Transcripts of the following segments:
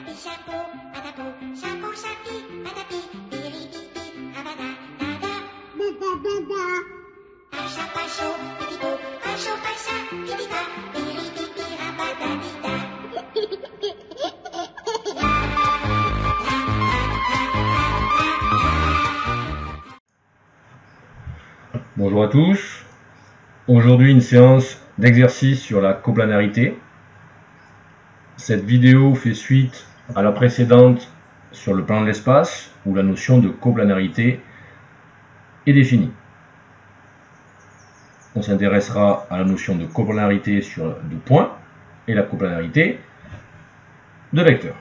Patati chapeau, patapou, chapeau, chapi, patapi, piripipi, abada, dada. Pacha, pacho, pipipo, pacho, pacha, pipipa, piripipi, abada, dida. Bonjour à tous. Aujourd'hui une séance d'exercice sur la coplanarité. Cette vidéo fait suite à la précédente sur le plan de l'espace où la notion de coplanarité est définie. On s'intéressera à la notion de coplanarité de points et la coplanarité de vecteurs.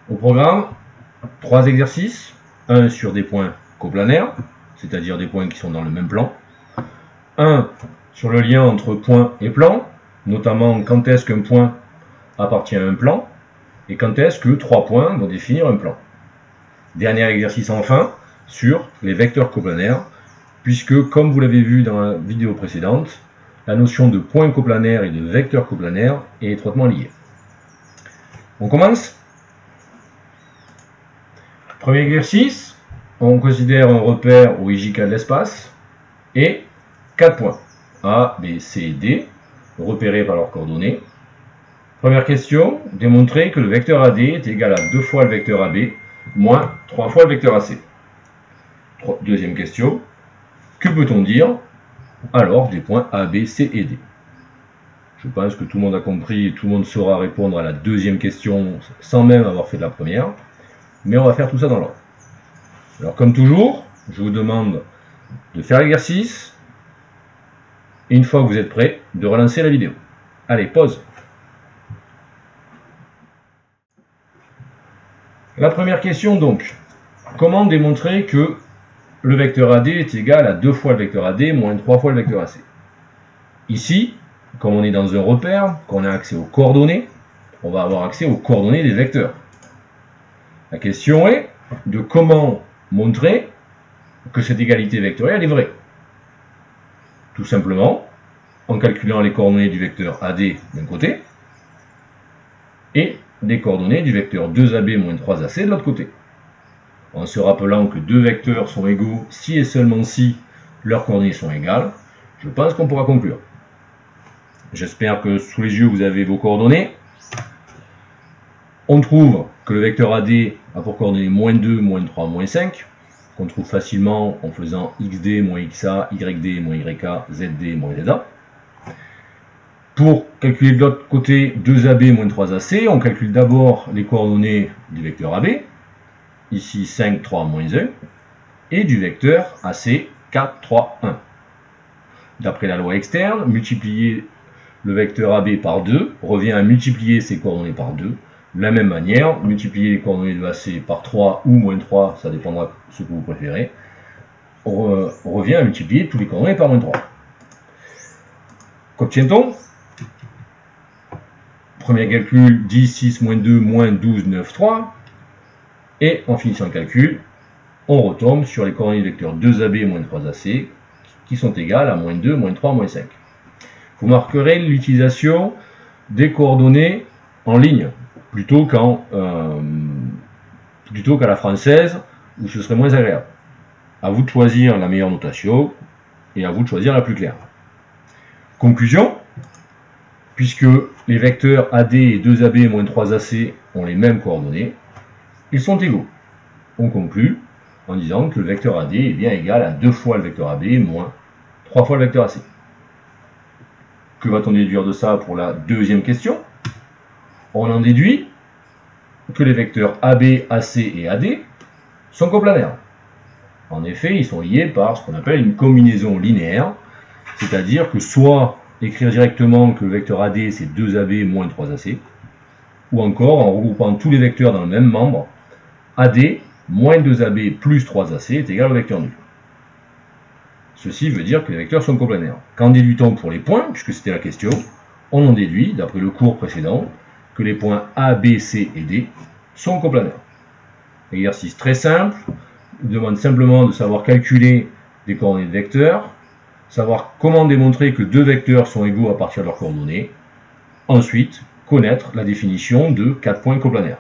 Au programme, 3 exercices, un sur des points coplanaires, c'est-à-dire des points qui sont dans le même plan, un sur le lien entre point et plan, notamment quand est-ce qu'un point appartient à un plan, et quand est-ce que 3 points vont définir un plan. Dernier exercice enfin, sur les vecteurs coplanaires, puisque comme vous l'avez vu dans la vidéo précédente, la notion de point coplanaire et de vecteur coplanaire est étroitement liée. On commence. Premier exercice, on considère un repère OIJK de l'espace et 4 points, A, B, C et D, repérés par leurs coordonnées. Première question, démontrer que le vecteur AD est égal à 2 fois le vecteur AB moins 3 fois le vecteur AC. Deuxième question, que peut-on dire alors des points A, B, C et D? Je pense que tout le monde a compris et tout le monde saura répondre à la deuxième question sans même avoir fait de la première, mais on va faire tout ça dans l'ordre. Alors comme toujours, je vous demande de faire l'exercice et une fois que vous êtes prêts, de relancer la vidéo. Allez, pause. La première question donc, comment démontrer que le vecteur AD est égal à 2 fois le vecteur AD moins 3 fois le vecteur AC? Ici, comme on est dans un repère, qu'on a accès aux coordonnées, on va avoir accès aux coordonnées des vecteurs. La question est de comment montrer que cette égalité vectorielle est vraie. Tout simplement en calculant les coordonnées du vecteur AD d'un côté et les coordonnées du vecteur 2AB moins 3AC de l'autre côté. En se rappelant que deux vecteurs sont égaux si et seulement si leurs coordonnées sont égales, je pense qu'on pourra conclure. J'espère que sous les yeux vous avez vos coordonnées. On trouve que le vecteur AD a pour coordonnées moins 2, moins 3, moins 5, qu'on trouve facilement en faisant xd moins xa, yd moins yk, zd moins za. Pour calculer de l'autre côté 2ab moins 3ac, on calcule d'abord les coordonnées du vecteur AB, ici 5, 3, moins 1, et du vecteur AC, 4, 3, 1. D'après la loi externe, multiplier le vecteur AB par 2 revient à multiplier ses coordonnées par 2. De la même manière, multiplier les coordonnées de AC par 3 ou moins 3, ça dépendra de ce que vous préférez, revient à multiplier tous les coordonnées par moins 3. Qu'obtient-on? Premier calcul, 10, 6, moins 2, moins 12, 9, 3. Et en finissant le calcul, on retombe sur les coordonnées du vecteur 2AB moins 3AC qui sont égales à moins 2, moins 3, moins 5. Vous marquerez l'utilisation des coordonnées en ligne plutôt qu'à la française où ce serait moins agréable. À vous de choisir la meilleure notation et à vous de choisir la plus claire. Conclusion, puisque les vecteurs AD et 2AB moins 3AC ont les mêmes coordonnées, ils sont égaux. On conclut en disant que le vecteur AD est bien égal à 2 fois le vecteur AB moins 3 fois le vecteur AC. Que va-t-on déduire de ça pour la deuxième question? On en déduit que les vecteurs AB, AC et AD sont coplanaires. En effet, ils sont liés par ce qu'on appelle une combinaison linéaire, c'est-à-dire que soit écrire directement que le vecteur AD c'est 2AB moins 3AC, ou encore en regroupant tous les vecteurs dans le même membre, AD moins 2AB plus 3AC est égal au vecteur nul. Ceci veut dire que les vecteurs sont coplanaires. Qu'en déduit-on pour les points, puisque c'était la question? On en déduit, d'après le cours précédent, que les points A, B, C et D sont coplanaires. Exercice très simple, il demande simplement de savoir calculer des coordonnées de vecteurs, savoir comment démontrer que deux vecteurs sont égaux à partir de leurs coordonnées. Ensuite, connaître la définition de 4 points coplanaires.